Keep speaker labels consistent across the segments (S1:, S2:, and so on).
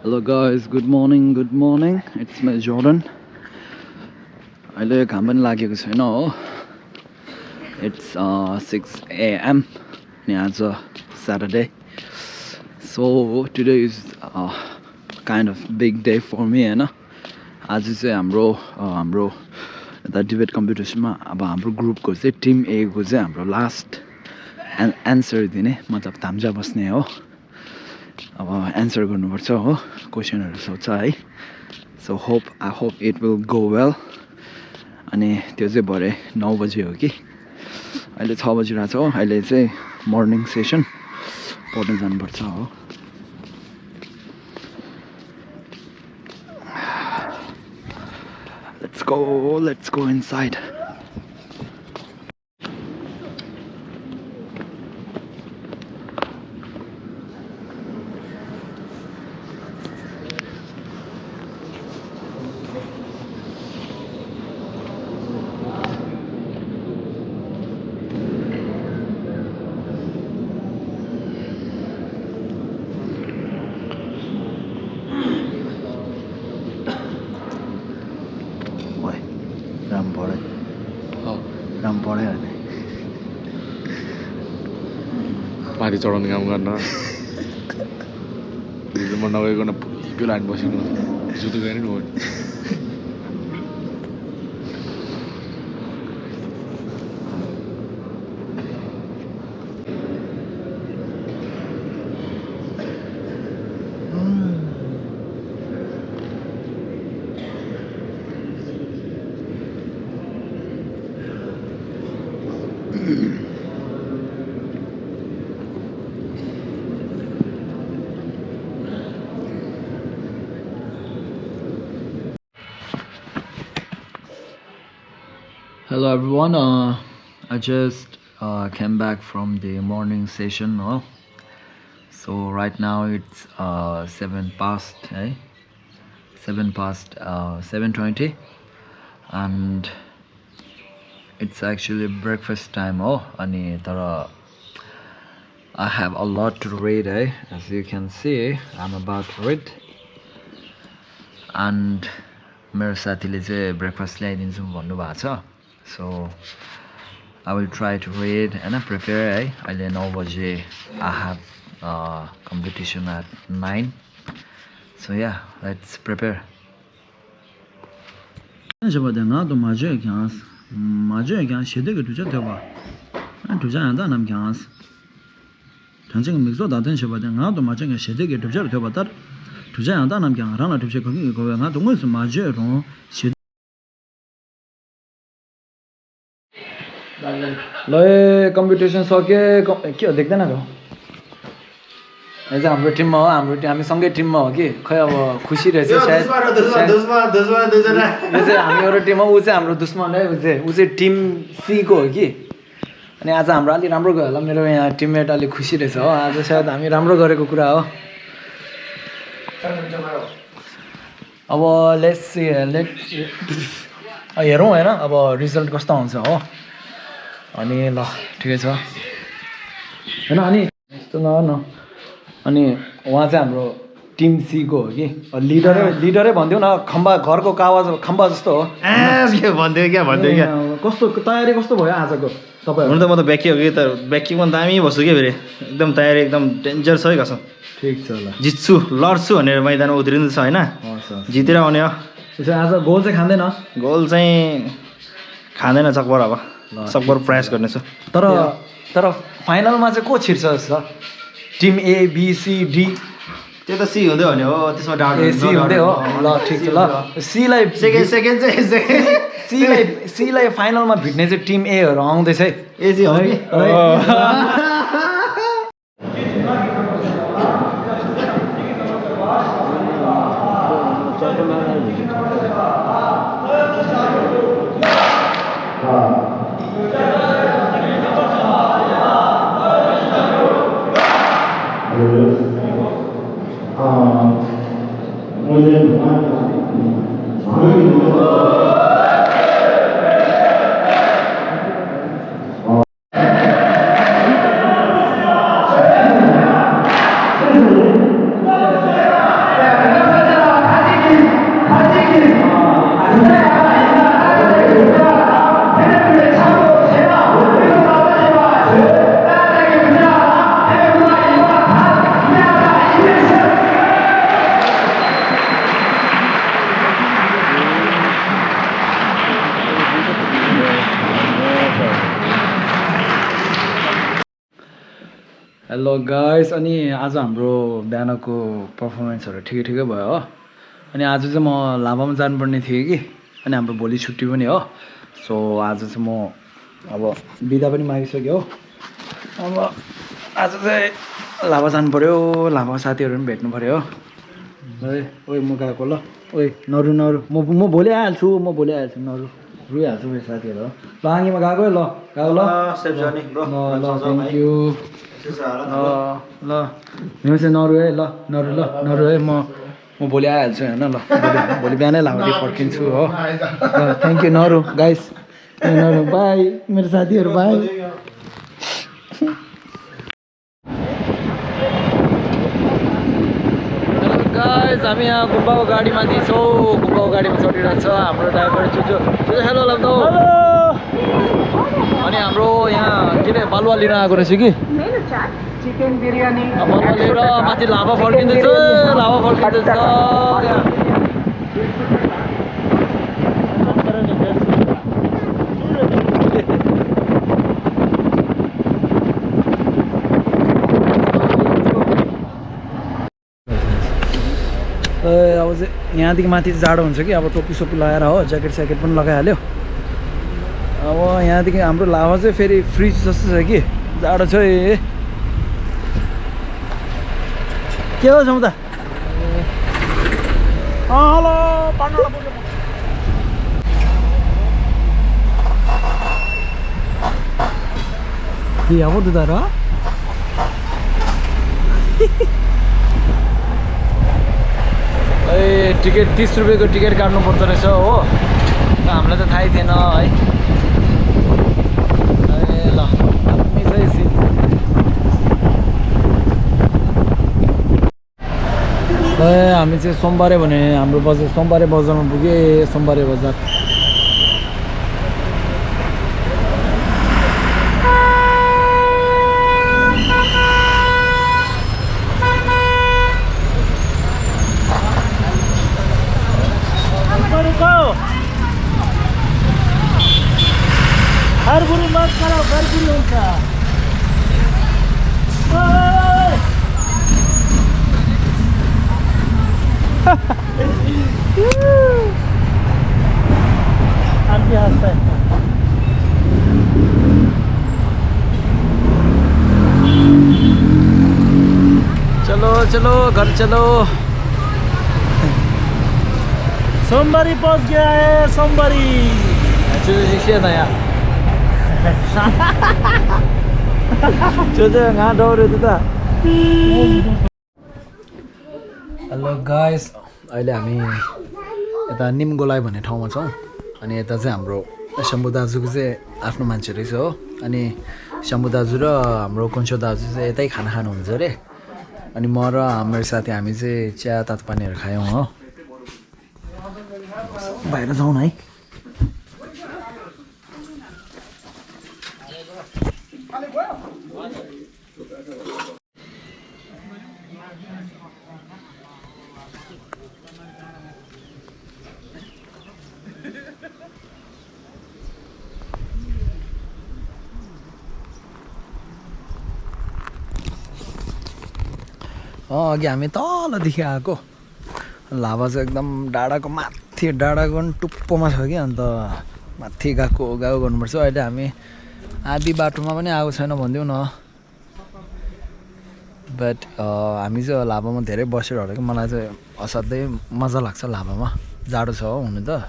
S1: Hello guys, good morning, good morning. It's me Jordan. अहिले घाम पनि लागेको छैन हो. It's 6 a.m. and it's Saturday. So today is kind of big day for me हैन. आज चाहिँ हाम्रो यता डिबेट कम्पिटिसनमा अब हाम्रो ग्रुपको चाहिँ टिम ए को चाहिँ हाम्रो लास्ट एन्सर दिने मतलब थाम्जा बस्ने हो. अब एन्सर गर्नुपर्छ हो, क्वेशनहरु सोध्छ है. So I hope it will go well. अनि त्यो चाहिँ भरे 9 बजे हो कि अहिले 6 बजिरहेको छ हो. अहिले चाहिँ मर्निङ सेसन पढ्न जानुपर्छ हो. Let's go inside. राम पढे हैन
S2: माथि चढाउने काम गर्न म नगइकन त्यो लाइन बसिनु जुतो गएन नि हो.
S1: Hello everyone, I just came back from the morning session. So right now it's 7 past 7:20 and it's actually breakfast time. Ani tara I have a lot to read. As you can see, I'm about to read. And मेरो साथीले चाहिँ breakfast ल्याइदिन्छु भन्नु भएको छ. So I will try to read and prepare. अहिले 9 बजे I have competition at 9. So yeah, let's prepare. 저번에 또 맞아요, 그냥 시대가 두자 되봐. 두자한다 남 그냥. 당장 맥도 다든 저번에 나도 맞아요, 시대가 두자 되봐다. 두자한다 남 그냥 하나 두자 거기 거기 나 동에서 맞아요. ल कम्पिटिसन सके के हो देख्दैन र यहाँ हाम्रो टिममा हो. हामी सँगै टिममा हो कि खै अब खुसी रहेछ सायद. यो चाहिँ हामी एउटा टिम हो, ऊ चाहिँ हाम्रो दुश्मन है. ऊ चाहिँ टिम सी को हो कि. अनि आज हाम्रो अलि राम्रो गयो होला. मेरो यहाँ टिममेट अलि खुसी रहेछ हो. आज सायद हामी राम्रो गरेको कुरा हो. अब लेट्स हेरौँ हैन अब रिजल्ट कस्तो आउँछ हो. अनि ल ठिकै छ हैन. अनि यस्तो न अनि उहाँ चाहिँ हाम्रो टिम सी को हो कि. लिडरै भन्दिउ न. खम्बा घरको कावाज खम्बा जस्तो हो.
S3: के भन्दियो क्या
S1: कस्तो तयारी कस्तो भयो आजको तपाईहरु?
S3: हुन त म त ब्याकी हो कि त ब्याकी पनि दामी बस्छु के फेरि. एकदम तयारी एकदम डेन्जर छ है कसम.
S1: ठीक छ ल.
S3: जित्छु लड्छु भनेर मैदानमा उत्रिनु छ हैन. जितेर आउने हो.
S1: त्यसो आज गोल चाहिँ खाँदैन?
S3: गोल चाहिँ खाँदैन चकबर. अब चकबर प्रयास गर्नेछु.
S1: तर फाइनलमा चाहिँ को छिर्छ जस्तो? Team A B C D.
S3: त्यो त सी हुँदै हो नि हो. त्यसमा डाउट
S1: सी हुँदै हो. ल ठिक छ ल.
S3: सेकेन्ड चाहिँ
S1: सीलाई फाइनलमा भिड्ने चाहिँ टिम एहरु आउँदैछ है.
S3: ए जी हो नि.
S1: हेलो गाइस अनि आज हाम्रो बिहानको पर्फर्मेन्सहरू ठिकै भयो हो अनि आज चाहिँ म लाभामा जानुपर्ने थिएँ कि अनि हाम्रो भोलि छुट्टी पनि हो सो आज चाहिँ म अब बिदा पनि मागिसक्यो हो अब आज चाहिँ लाभा जानु पर्यो लाभा साथीहरू पनि भेट्नु पर्यो हो ओइ म गएको ल ओइ नरु म भोलि आइहाल्छु नरु रुइहाल्छु मेरो साथीहरू हो ल आँगीमा गएको है ल गएको ल
S3: सेफ जर्नी ब्रो
S1: ल थ्याङ्क यू ल मेरो चाहिँ नरु है ल नरु है म भोलि आइहाल्छु होइन ल भोलि बिहानै लाभादेखि फर्किन्छु हो थ्याङ्क यू नरु गाइस नरु बाई मेरो साथीहरू बाई हेलो गाइस हामी यहाँ गुम्बाको गाडीमाथि छौँ गुम्बाको गाडीमा चढिरहेको छ हाम्रो ड्राइभर चुचो हेलो लाग्दो अनि हाम्रो यहाँ के अरे बालुवा लिन आएको रहेछ कि
S4: चिकन बिरयानी
S1: बालुवा लिएर माथि लाभा फर्किँदैछ अब चाहिँ यहाँदेखि माथि जाडो हुन्छ कि अब टोपी सोपी लगाएर हो ज्याकेट स्याकेट पनि लगाइहाल्यो अब यहाँदेखि हाम्रो लाभा चाहिँ फेरि फ्रिज जस्तो छ कि जाडो छ ए के हो छौँ त हेलो के अब दुधा र ए टिकट 30 रुपियाँको टिकट काट्नु पर्दो रहेछ हो हामीलाई त थाहै थिएन है ए ल हामी चाहिँ सोमबारे भने हाम्रो बजार सोमबारे बजारमा पुगे सोमबारे बजार
S4: घरगुरु मत करो घरगुरु हुन्छ आंटी हंसता है
S1: चलो घर चलो
S4: सोमवारी पहुंच गया है सोमवारी
S1: ना यार कहाँ डौऱ्यो त हेलो गाइस अहिले हामी यता निमगोलाई भन्ने ठाउँमा छौँ अनि यता चाहिँ हाम्रो शम्भु दाजुको चाहिँ आफ्नो मान्छे रहेछ हो अनि शम्भु दाजु र हाम्रो कुन्चो दाजु चाहिँ यतै खाना खानुहुन्छ अरे अनि म र मेरो साथी हामी चाहिँ चिया तातो पानीहरू खायौँ हो बाहिर जाउँ न है अघि हामी तलदेखि आएको लाभा चाहिँ एकदम डाँडाको माथि डाँडाको पनि टुप्पोमा छ कि अन्त माथि गएको गर्नुपर्छ अहिले हामी आधी बाटोमा पनि आएको छैन भनिदिउँ न बट हामी चाहिँ लाभामा धेरै बसेर होला कि मलाई चाहिँ असाध्यै मजा लाग्छ लाभामा जाडो छ हो हुनु त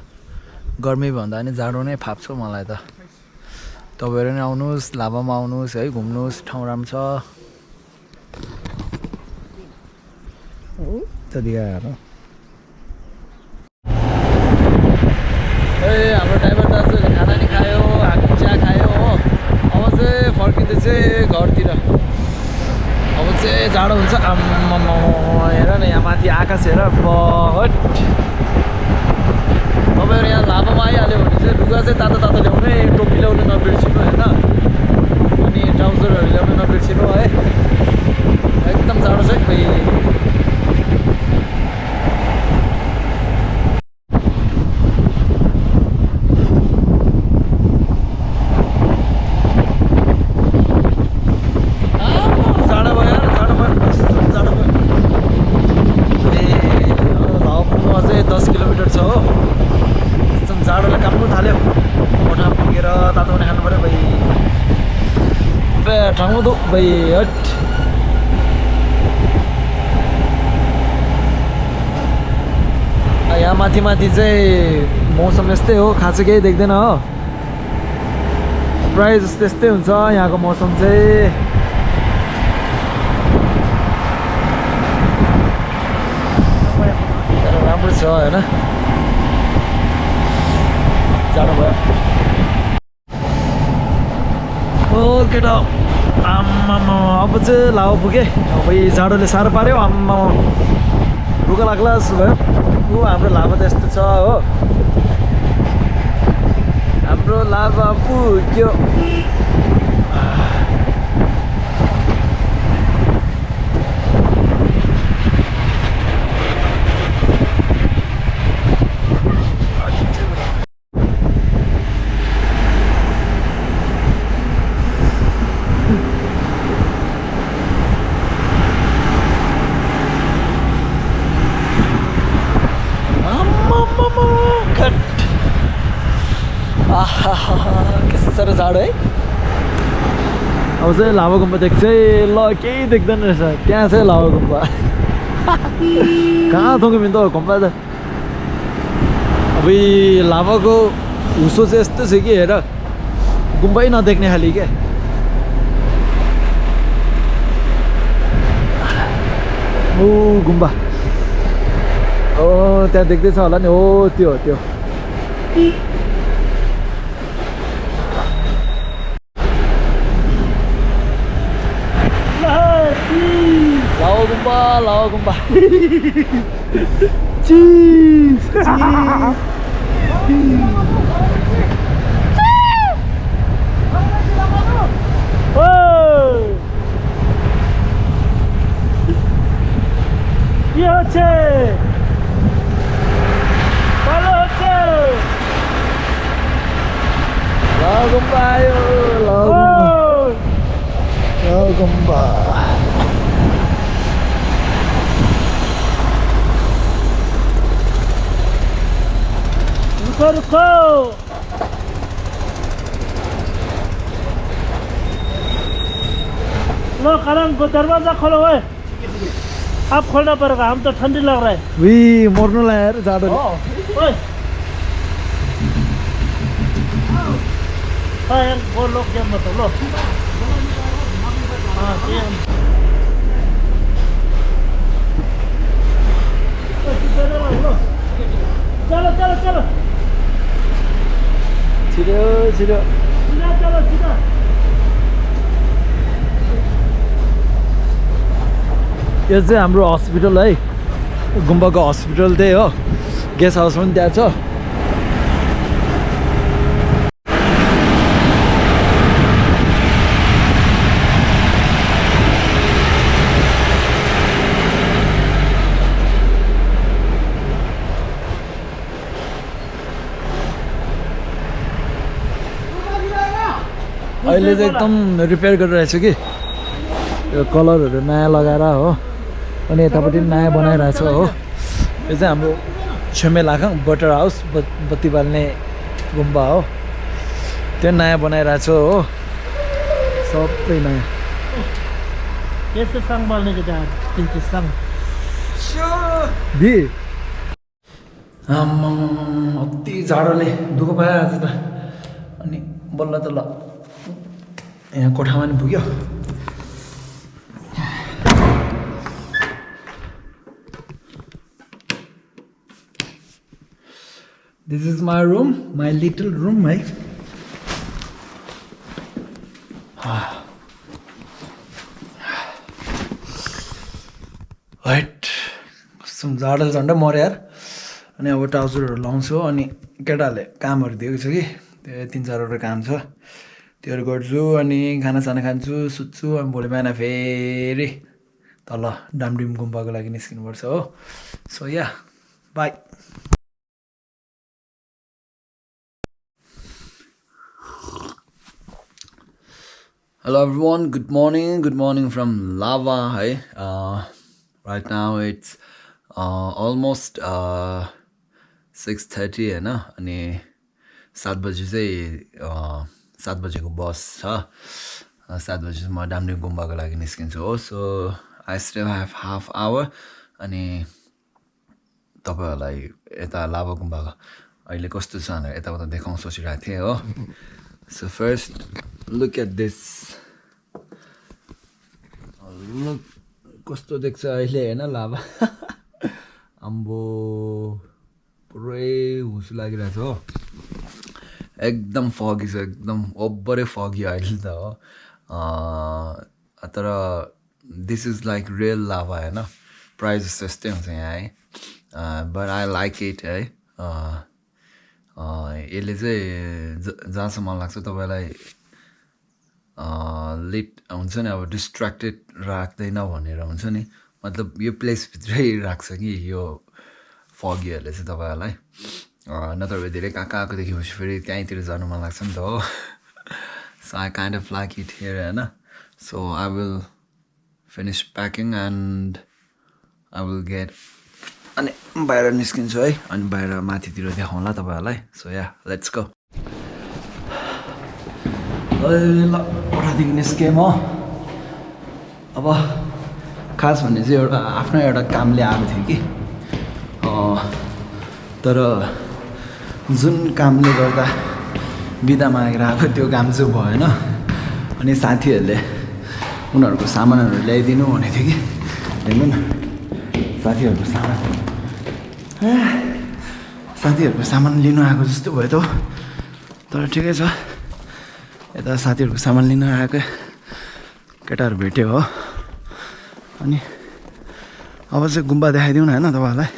S1: गर्मी भन्दा पनि जाडो नै फाप्छ मलाई त तपाईँहरू नि आउनुहोस् लाभामा आउनुहोस् है घुम्नुहोस् ठाउँ राम्रो छ हाम्रो ड्राइभर दाजुले खाना नि खायो हामी चिया खायो हो अब चाहिँ फर्किँदै चाहिँ घरतिर अब चाहिँ जाडो हुन्छ हेर न यहाँ माथि आकाश हेर बट तपाईँहरू यहाँ लाभामा आइहाल्यो भने चाहिँ लुगा चाहिँ तातो तातो ल्याउनु है टोपी ल्याउनु नबिर्सिनु होइन अनि ट्राउजरहरू ल्याउनु नबिर्सिनु है एकदम जाडो छ है आउँदो भाइ हट यहाँ माथि माथि चाहिँ मौसम यस्तै हो खासै केही देख्दैन हो प्रायः जस्तो यस्तै हुन्छ यहाँको मौसम चाहिँ तर राम्रो छ होइन जानु भयो ओ केटा आम्मामा अब चाहिँ लाभा पुगेँ अब यी जाडोले साह्रो पाऱ्यो आम्मा भोक लाग्ला जस्तो भयो हाम्रो लाभा त यस्तो छ हो हाम्रो लाभा पुग्यो साह्रो जाडो है अब चाहिँ लाभा गुम्बा देख्छ ल केही देख्दैन रहेछ त्यहाँ चाहिँ लाभा गुम्बा कहाँ थुङ्ग्यो त गुम्बा त अब लाभाको हुसो चाहिँ यस्तो छ कि हेर गुम्बै नदेख्ने खालि क्या ओ गुम्बा ओ त्यहाँ देख्दैछ होला नि हो त्यो त्यो Lawa gumba. Cheese. Oh. Yoche. Paloche. Lawa gumba yo. Lawa gumba. रुको लो कारण को दरवाजा खोलो है आप खोलना पड़ेगा हम तो ठंडी लग रहा है वी मरने लगा यार ज़्यादा ओए हाँ यार वो लोग क्या मत लो हाँ चलो चलो चलो छिटो छिटो चलो छिटो यो चाहिँ हाम्रो हस्पिटल है गुम्बाको हस्पिटल त्यही हो गेस्ट हाउस पनि त्यहाँ छ अहिले चाहिँ एकदम रिपेयर गरिरहेछु कि यो कलरहरू नयाँ लगाएर हो अनि यतापट्टि नयाँ बनाइरहेछ हो यो चाहिँ हाम्रो छेमेलाखाङ बटर हाउस बत्ती बाल्ने गुम्बा हो त्यो नयाँ बनाइरहेछ हो सबै नयाँ यस्तो सङ बाल्नेको सङ दि अति जाडोले दुःख पायो आज त अनि बल्ल त ल यहाँ कोठामा नि पुग्यो this is my room my little room है हाइट कस्तो जाडो झन्डै मऱ्यो यार अनि अब ट्राउजरहरू लाउँछु अनि केटाहरूले कामहरू दिएको छ कि त्यो 3-4 काम छ त्योहरू गर्छु अनि खानासाना खान्छु सुत्छु अनि भोलि बिहान फेरि तल डामडिम गुम्बाको लागि निस्किनुपर्छ हो so yeah by Hello everyone, good morning from Lava है right now it's almost 6:30 हैन अनि 7 बजे चाहिँ 7 बजेको बस छ 7 बजे म डामडिङ गुम्बाको लागि निस्किन्छु हो so I still have half hour अनि तपाईँहरूलाई यता लाभा गुम्बाको अहिले कस्तो छ भनेर यताउता देखाउँ सोचिरहेको थिएँ हो so first look at this look कस्तो देख्छ अहिले होइन लाभा आम्बो पुरै हुस लागिरहेको छ हो एकदम फगी छ एकदम ओभरै फगी अहिले त हो तर दिस इज लाइक रियल लाभा होइन प्राइजेस त्यस्तै हुन्छ यहाँ है बट आई लाइक इट है यसले चाहिँ जहाँसम्म लाग्छ तपाईँलाई लेट हुन्छ नि अब डिस्ट्र्याक्टेड राख्दैन भनेर हुन्छ नि मतलब यो प्लेसभित्रै राख्छ कि यो फगीहरूले चाहिँ तपाईँहरूलाई नत्र धेरै कहाँ कहाँको देखेपछि फेरि त्यहीँतिर जानु मन लाग्छ नि त हो so I kind of like it here होइन so I will finish packing and I will get अनि बाहिर निस्किन्छु है अनि बाहिर माथितिर देखाउँला तपाईँहरूलाई सो या लेट्स गो ल ओठादेखि निस्केँ म अब खास भन्ने चाहिँ एउटा आफ्नो एउटा कामले आएको थिएँ कि तर जुन कामले गर्दा बिदा मागेर आएको त्यो काम चाहिँ भएन अनि साथीहरूले उनीहरूको सामानहरू ल्याइदिनु भनेको थियो कि हेर्नु न साथीहरूको सामान लिनु आएको जस्तो भयो त तर ठिकै छ यता साथीहरूको सामान लिन आएको केटाहरू भेट्यो हो अनि अब चाहिँ गुम्बा देखाइदिउँ न होइन तपाईँहरूलाई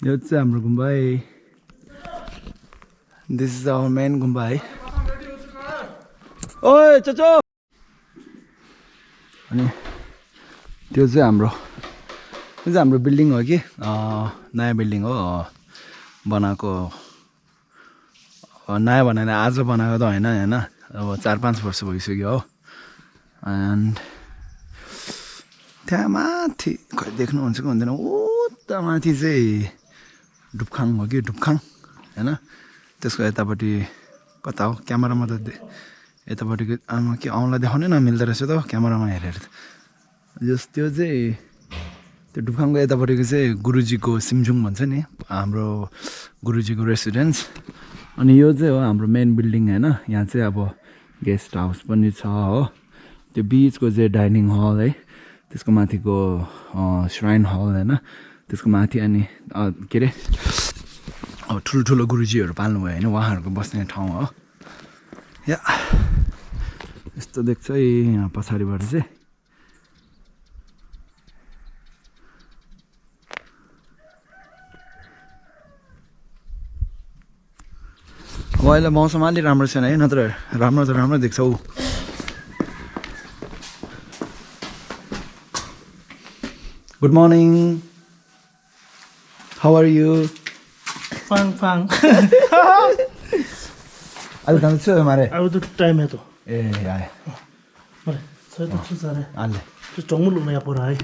S1: यो चाहिँ हाम्रो गुम्बा है दिस इज आवर मेन गुम्बा है ओए चचो अनि त्यो चाहिँ हाम्रो बिल्डिङ हो कि नयाँ बिल्डिङ हो बनाएको नयाँ बनाएर आज बनाएको त होइन होइन अब 4-5 वर्ष भइसक्यो हो एन्ड त्यहाँ माथि खै देख्नुहुन्छ कि हुँदैन उता माथि चाहिँ ढुक्खाङ हो कि ढुक्खाङ होइन त्यसको यतापट्टि कता हो क्यामेरामा त यतापट्टिको आमा के औँला देखाउनै नमिल्दो रहेछ त क्यामेरामा हेरेर जस त्यो चाहिँ त्यो ढुक्खाङको यतापट्टिको चाहिँ गुरुजीको सिमजुङ भन्छ नि हाम्रो गुरुजीको रेसिडेन्स अनि यो चाहिँ हो हाम्रो मेन बिल्डिङ होइन यहाँ चाहिँ अब गेस्ट हाउस पनि छ हो त्यो बिचको चाहिँ डाइनिङ हल है त्यसको माथिको श्राइन हल होइन त्यसको माथि अनि के अरे अब ठुल्ठुलो गुरुजीहरू पाल्नुभयो होइन उहाँहरूको बस्ने ठाउँ हो या यस्तो देख्छ है यहाँ पछाडिबाट चाहिँ अब अहिले मौसम अलिक राम्रो छैन है नत्र राम्रो त राम्रो देख्छ ऊ good morning how are you
S4: फाङ
S1: अहिले त छ मारे
S4: अब तो टाइम है तो
S1: ए आए
S4: मरे सही तो कुछ सारे
S1: आले
S4: तो चोंगु लोग यहाँ पर आए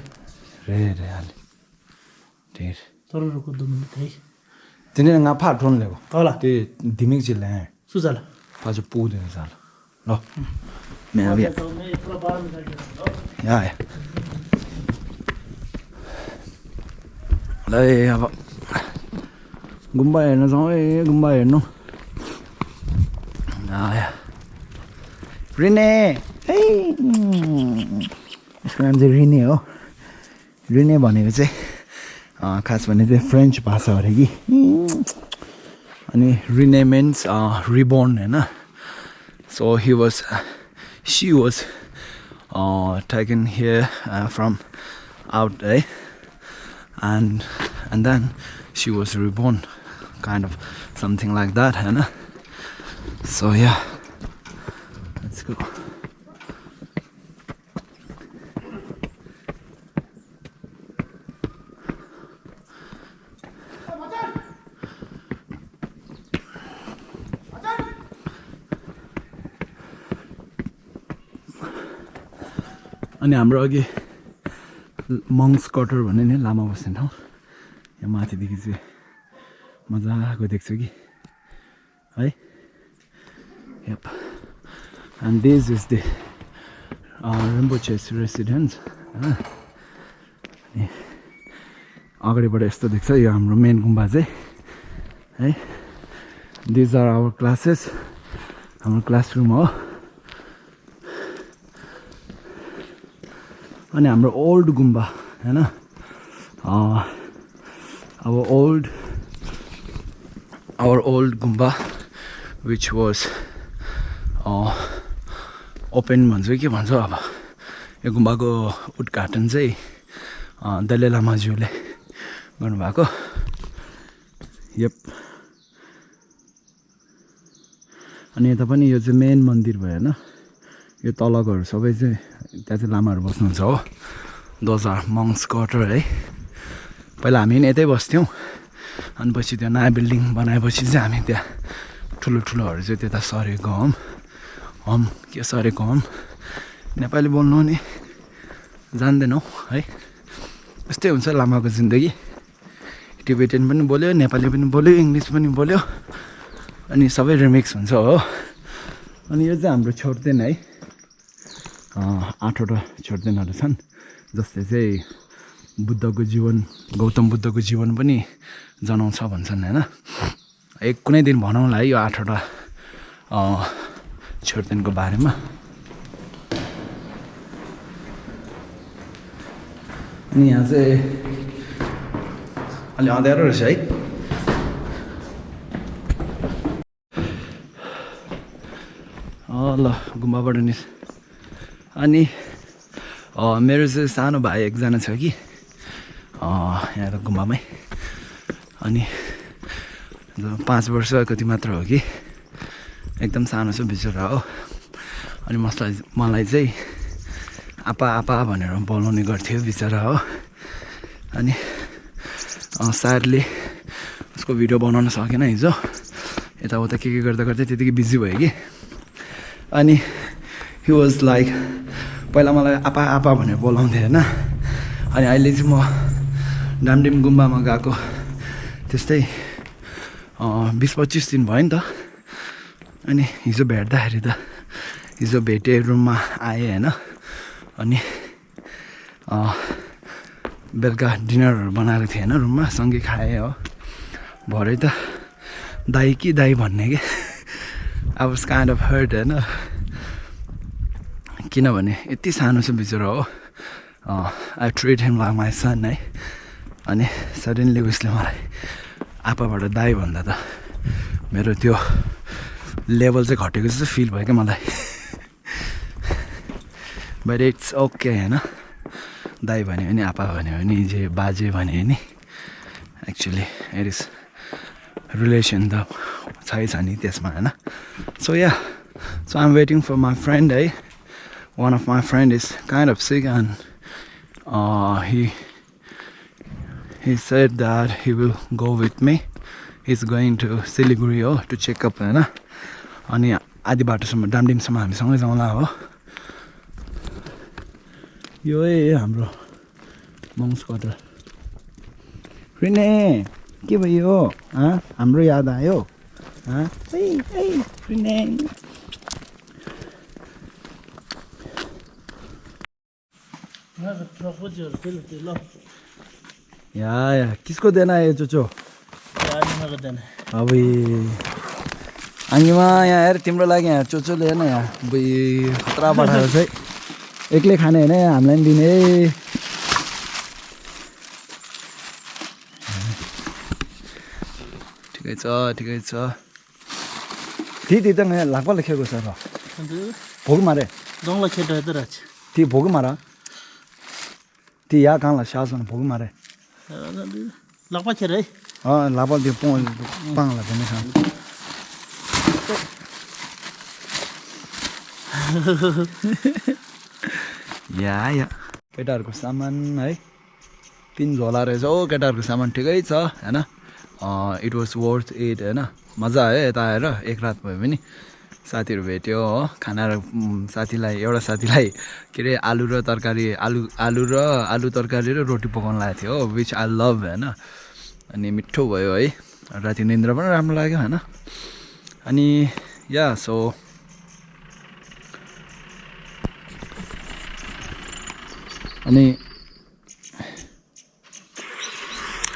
S1: रे आले ढेर
S4: तोरो रुको 2 मिनट है
S1: तिनी nga pha thon lego
S4: होला
S1: te dimik chile hai
S4: सुजाला
S1: pha jo pu de sala lo मैं अभी
S4: तो मैं थोड़ा बाहर निकल गया
S1: या ल अब गुम्बा हेर्न जाउँ है गुम्बा हेर्नु आया रिने है यसको नाम चाहिँ रिने हो रिने भनेको चाहिँ खास भने चाहिँ फ्रेन्च भाषा अरे कि अनि रिने मिन्स रिबोर्न होइन so she was taken here from out there and then she was reborn kind of something like that Hannah so yeah let's go अनि हाम्रो अघि मङ्स क्वार्टर भन्ने नि लामा बस्ने ठाउँ यहाँ माथिदेखि चाहिँ मजाको देख्छु कि है yup and this is the Rinpoche's residence होइन अनि अगाडिबाट यस्तो देख्छ यो हाम्रो मेन गुम्बा चाहिँ है दिज आर आवर क्लासेस हाम्रो क्लासरुम हो अनि हाम्रो ओल्ड गुम्बा होइन our old गुम्बा which was ओपन भन्छ के भन्छ अब यो गुम्बाको उद्घाटन चाहिँ दलाई लामाज्यूले गर्नुभएको यप अनि यता पनि यो चाहिँ मेन मन्दिर भयो होइन यो तलकोहरू सबै चाहिँ त्यहाँ चाहिँ लामाहरू बस्नुहुन्छ हो दोज आर मङ्स क्वार्टर है पहिला हामी यतै बस्थ्यौँ अनि पछि त्यो नयाँ बिल्डिङ बनाएपछि चाहिँ हामी त्यहाँ ठुलो ठुलोहरू चाहिँ त्यता सरेको हम के सरेको हम नेपाली बोल्नु नि जान्दैनौँ है यस्तै हुन्छ लामाको जिन्दगी टिबेटन पनि बोल्यो नेपाली पनि बोल्यो इङ्ग्लिस पनि बोल्यो अनि सबै रिमिक्स हुन्छ हो अनि यो चाहिँ हाम्रो छोर्देन है 8वटा छोर्देनहरू छन् जसले चाहिँ बुद्धको जीवन गौतम बुद्धको जीवन पनि जनाउँछ भन्छन् होइन एक कुनै दिन भनौँला है यो 8वटा छोर्देनको बारेमा अनि यहाँ चाहिँ अलि अँध्यारो रहेछ है ल गुम्बाबाट नि अनि मेरो चाहिँ सानो भाइ एकजना छ कि यहाँ त गुम्बामै अनि 5 वर्ष कति मात्र हो कि एकदम सानो छ बिचरा हो अनि मलाई चाहिँ आपा आपा भनेर बोलाउने गर्थ्यो बिचरा हो अनि स्याडली उसको भिडियो बनाउन सकेन हिजो यताउता के गर्दा गर्दै त्यतिकै बिजी भयो कि अनि हि वाज लाइक पहिला मलाई आपा आपा भनेर बोलाउँथेँ होइन अनि अहिले चाहिँ म डामडिम गुम्बामा गएको त्यस्तै 20-25 दिन भयो नि त अनि हिजो भेट्दाखेरि त हिजो भेटेँ रुममा आएँ होइन अनि बेलुका डिनरहरू बनाएको थिएँ होइन रुममा सँगै खाएँ हो भरे त दाई कि दाई भन्ने कि I was kind of hurt होइन किनभने यति सानो छ बिचरा हो I treat him like my son है अनि सडनली उसले मलाई आपाबाट दाई भन्दा त मेरो त्यो लेभल चाहिँ घटेको जस्तो फिल भयो क्या मलाई बट इट्स ओके होइन दाई भन्यो भने आपा भन्यो भने जे बाजे भन्यो भने एक्चुली इट इज रिलेसन त छ नि त्यसमा होइन so yeah so I am waiting for my friend है one of my friend is kind of sick and he said that he will go with me. He's going to Siliguri to check up हैन अनि आधी बाटोसम्म डामडिमसम्म हामी सँगै जाउँला हो यो हाम्रो मङ्स क्वार्टर रिने के भयो हाम्रो याद आयो रिने या किसको देना है चोचो अब आङ्गीमा यहाँ हेर तिम्रो लागि यहाँ चोचोले हेर्न यहाँ खतरा पठाएर चाहिँ एक्लै खाने होइन हामीलाई पनि दिने ठिकै छ ती त लाग्पा लेखेको छ र भोग मारे ती भोग मारा ती या कहाँ शासन भोग मारे
S4: लगभग खेर है
S1: लापा त्यो पाङला पनि खानु या केटाहरूको सामान है 3 झोला रहेछ हो केटाहरूको सामान ठिकै छ होइन इट वाज वर्थ इट होइन मजा आयो यता आएर एक रात भयो भने साथीहरू भेट्यो हो खाना साथीलाई एउटा साथीलाई के अरे आलु तरकारी तरकारी र रोटी पकाउन लागेको थियो हो विच आई लभ होइन अनि मिठो भयो है राति निन्द्रा पनि राम्रो लाग्यो होइन अनि या सो अनि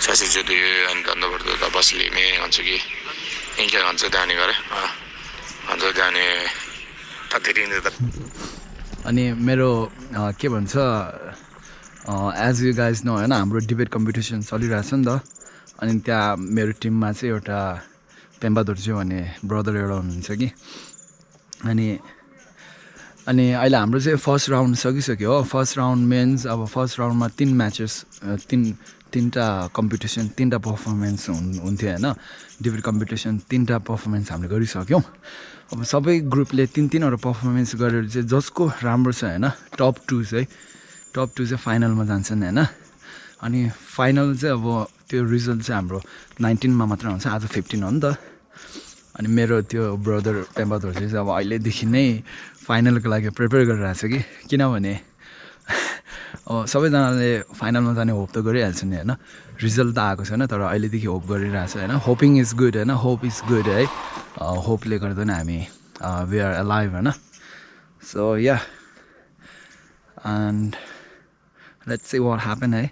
S2: 사실 저도 안 버려도 버슬림이 언저기 인기 언저 다니 가래 언저 다니 다 드리는
S1: अनि मेरो के भन्छ एज यु गाइज नो होइन हाम्रो डिबेट कम्पिटिसन चलिरहेछ नि त अनि त्यहाँ मेरो टिममा चाहिँ एउटा पेम्बा दोर्जे भन्ने ब्रदर एउटा हुनुहुन्छ कि अनि अहिले हाम्रो चाहिँ फर्स्ट राउन्ड सकिसक्यो हो फर्स्ट राउन्ड मेन्स अब फर्स्ट राउन्डमा 3 म्याचेस तीनटा कम्पिटिसन 3टा पर्फर्मेन्स हुन्थ्यो होइन डिबेट कम्पिटिसन 3टा पर्फर्मेन्स हामीले गरिसक्यौँ अब सबै ग्रुपले 3-3वटा पर्फर्मेन्स गरेर चाहिँ जसको राम्रो छ होइन टप 2 चाहिँ फाइनलमा जान्छन् होइन अनि फाइनल चाहिँ अब त्यो रिजल्ट चाहिँ हाम्रो 19मा मात्र हुन्छ आज 15 हो नि त अनि मेरो त्यो ब्रदर पेम्बा दोर्जे चाहिँ अब अहिलेदेखि नै फाइनलको लागि प्रिपेयर गरिरहेको छ कि किनभने अब सबैजनाले फाइनलमा जाने होप त गरिहाल्छ नि होइन रिजल्ट त आएको छैन तर अहिलेदेखि होप गरिरहेको छ होइन होपिङ इज गुड होइन होप इज गुड है होपले गर्दा नै हामी वी आर अलाइभ होइन so yeah and let's see what happen है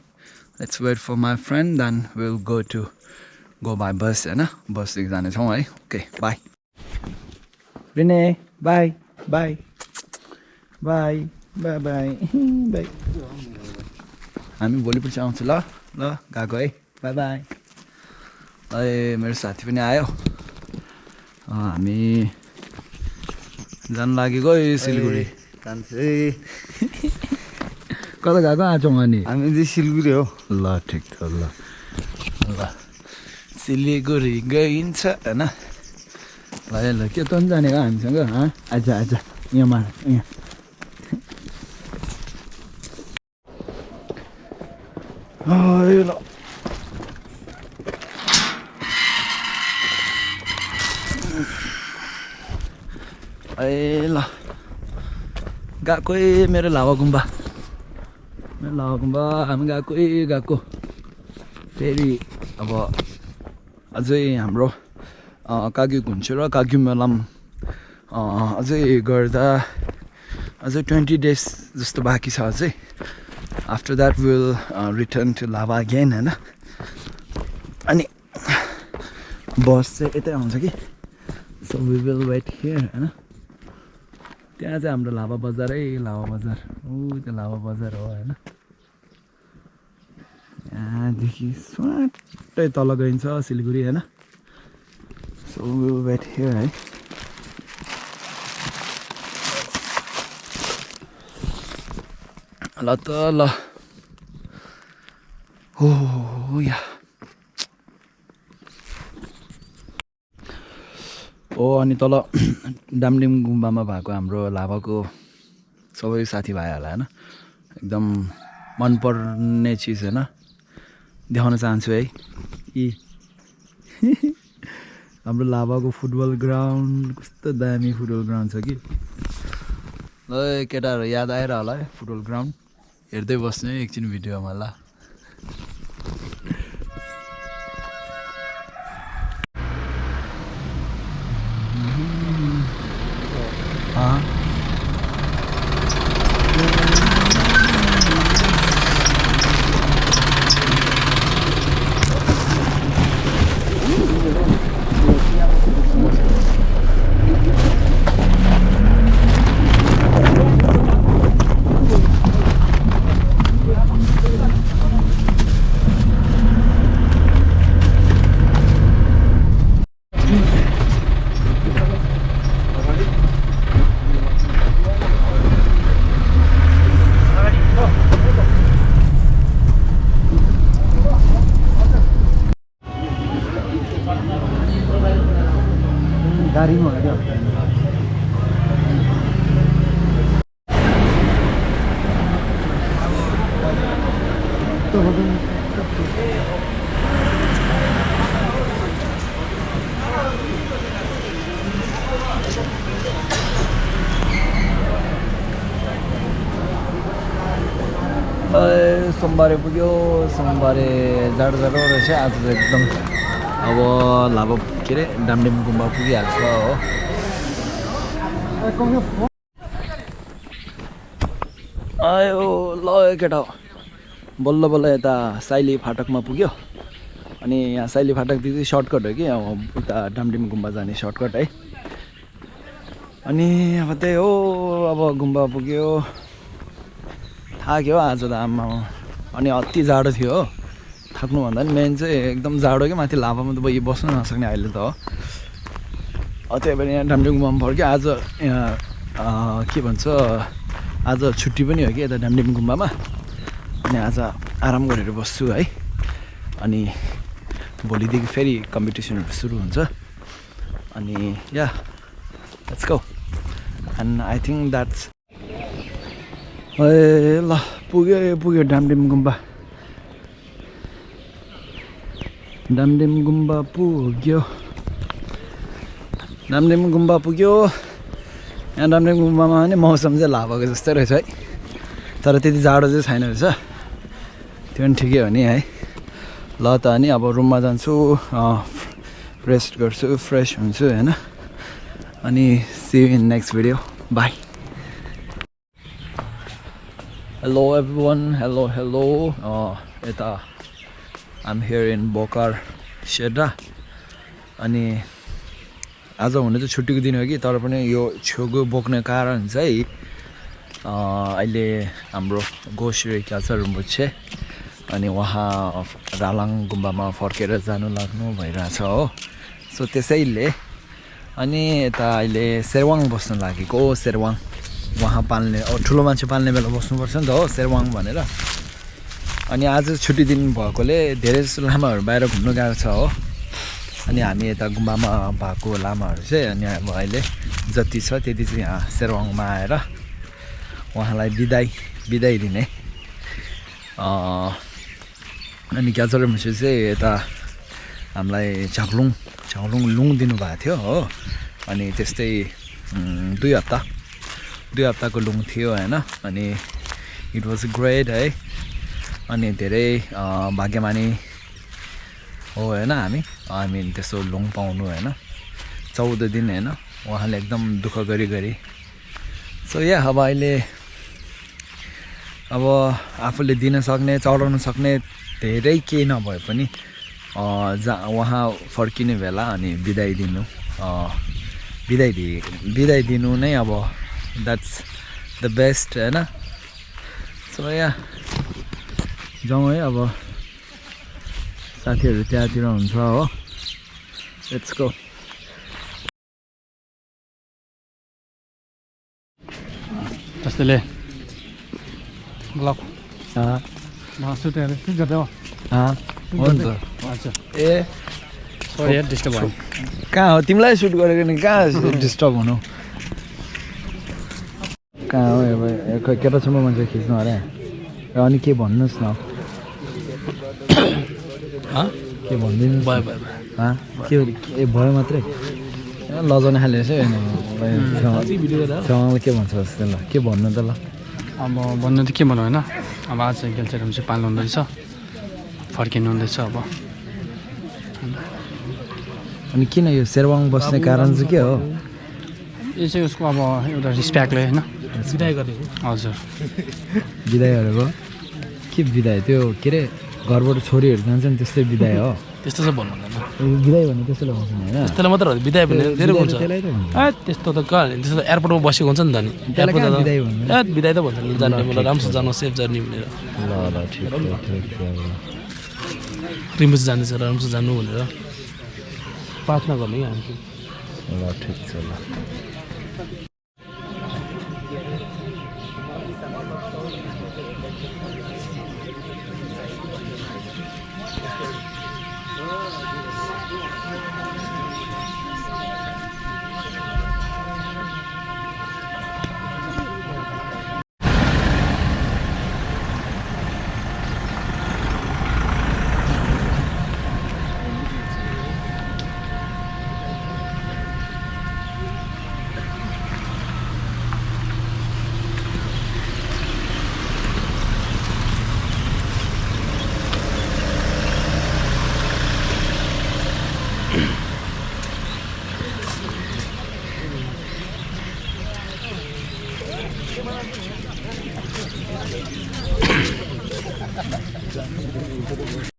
S1: let's wait for my friend then will go by bus होइन बसदेखि जानेछौँ है ओके बाई रिने bye bye bye bye bye bye हामी भोलि पछि आउँछु ल गएको है बाई बाई ए मेरो साथी पनि आयो हामी जानु लागेको सिलगढी
S3: जान्छु
S1: कता गएको आज अनि
S3: हामी चाहिँ सिलगढी हो
S1: ल ठिक छ ल सिलगढी गइन्छ होइन ल के त जानेको हामीसँग आज यहाँ मार यहाँ ल ल गएको मेरो लावा गुम्बा हामी गएको फेरि अब अझै हाम्रो काग्यु घुन्चु र काग्यु मेलाम अझै गर्दा अझै 20 days जस्तो बाँकी छ अझै after that will return to Lava again होइन अनि बस चाहिँ यतै आउँछ कि so we will wait here होइन त्यहाँ चाहिँ हाम्रो लाभा बजार त्यो लाभा बजार हो होइन यहाँदेखि स्वाटै तल गइन्छ सिलगढी होइन सो विल वेट हियर है ल त ल हो या अनि तल डामडिम गुम्बामा भएको हाम्रो लाभाको सबै साथीभाइहरूलाई होइन एकदम मनपर्ने चिज होइन देखाउन चाहन्छु है यी हाम्रो लाभाको फुटबल ग्राउन्ड कस्तो दामी फुटबल ग्राउन्ड छ कि ल केटाहरू याद आएर होला है फुटबल ग्राउन्ड हेर्दै बस्नु है एकछिन भिडियोमा ल गाडीमा हो क्या सोमबारे पुग्यो सोमबारे जाडो रहेछ आज चाहिँ एकदम अब लाभा के अरे डामडिम गुम्बा पुगिहाल्छ हो आयो ल केटा बल्ल बल्ल यता साइली फाटकमा पुग्यो अनि यहाँ साइली फाटकदेखि सर्टकट हो कि अब उता डामडिम गुम्बा जाने सर्टकट है अनि अब त्यही हो अब गुम्बा पुग्यो थाक्यो आज त आमा अनि अति जाडो थियो हो थाक्नुभन्दा पनि मेन चाहिँ एकदम जाडो कि माथि लाभामा त बस्नु नसक्ने अहिले त हो त्यही भएर यहाँ डामडिम गुम्बामा फर्क्यो आज यहाँ के भन्छ आज छुट्टी पनि हो कि यता डामडिम गुम्बामा अनि आज आराम गरेर बस्छु है अनि भोलिदेखि फेरि कम्पिटिसनहरू सुरु हुन्छ अनि yeah let's go and I think that's all पुग्यो डामडिम गुम्बा पुग्यो यहाँ डामडिम गुम्बामा पनि मौसम चाहिँ लाभाको जस्तै रहेछ है तर त्यति जाडो चाहिँ छैन रहेछ त्यो पनि ठिकै हो नि है ल त अनि अब रुममा जान्छु रेस्ट गर्छु फ्रेस हुन्छु होइन अनि see you in next video bye hello everyone hello यता आइम हियर इन बोकार शेर्डा अनि आज हुन चाहिँ छुट्टीको दिन हो कि तर पनि यो छेउको बोक्ने कारण चाहिँ अहिले हाम्रो गोश्री ग्याल्त्साब रिम्पोछे अनि उहाँ रालाङ गुम्बामा फर्केर जानु लाग्नु भइरहेछ हो सो त्यसैले अनि यता अहिले शेरवाङ बस्नु लागेको शेरवाङ उहाँ पाल्ने ठुलो मान्छे पाल्ने बेला बस्नुपर्छ नि त हो शेरवाङ भनेर अनि आज छुट्टी दिन भएकोले धेरै जस्तो लामाहरू बाहिर घुम्नु गएको छ हो अनि हामी यता गुम्बामा भएको लामाहरू चाहिँ अनि अब अहिले जति छ त्यति चाहिँ यहाँ शेरवाङमा आएर उहाँलाई बिदाई दिने अनि ग्याल्त्साब रिम्पोछे चाहिँ यता हामीलाई झाक्लुङ लुङ दिनुभएको थियो हो अनि त्यस्तै 2 हप्ताको लुङ थियो होइन अनि इट वाज ग्रेट है अनि धेरै भाग्यमानी हो होइन हामी त्यस्तो लुङ पाउनु होइन 14 दिन होइन उहाँले एकदम दुःख गरी सो या अब अहिले अब आफूले दिन सक्ने चढाउन सक्ने धेरै केही नभए पनि उहाँ फर्किने बेला अनि बिदाई दिनु नै अब द्याट्स द बेस्ट होइन सो या जाउँ है अब साथीहरू त्यहाँतिर हुन्छ हो लेट्स गो
S4: जस्तैले ब्लग सुट गर्दै हो
S1: हुन्छ ए
S4: सरी यार डिस्टर्ब भयो
S1: कहाँ हो तिमीलाई सुट गरेको नि कहाँ डिस्टर्ब हुनु कहाँ हो अब केटासम्म मान्छे खिच्नु अरे अनि के भन्नुहोस् न के भनिदिनु के भयो मात्रै लजाउने खाले रहेछ छेउमा के भन्छ जस्तो ल के भन्नु त ल
S4: अब भन्नु त के भन्नु होइन अब आज ग्याल्त्साब रिम्पोछे पाल्नु हुँदैछ फर्किनु हुँदैछ अब
S1: अनि किन यो शेरवाङ बस्ने कारण चाहिँ के हो
S4: यो चाहिँ उसको अब एउटा रिस्पेक्टले होइन
S3: बिदाई गरेको
S4: हजुर
S1: बिदाई गरेको के बिदाई त्यो के अरे घरबाट छोरीहरू जान्छ नि त्यस्तै बिदाई हो
S3: त्यस्तो चाहिँ भन्नु हुँदैन
S1: बिदाई भन्ने त्यसैलाई भन्छ नि होइन
S3: त्यस्तोलाई मात्र हो बिदाई भने धेरै हुन्छ त्यस्तो त कहाँ त्यस्तो त एयरपोर्टमा बसेको हुन्छ नि त नि एयरपोर्ट बिदाई त भन्छ नि जाने मलाई राम्रोसँग जानु सेफ जर्नी भनेर
S1: ल ठिक
S3: रिम्पोछे जाँदैछ राम्रोसँग जानु भनेर प्रार्थना गर्ने कि हामी
S1: ल ठिक छ ल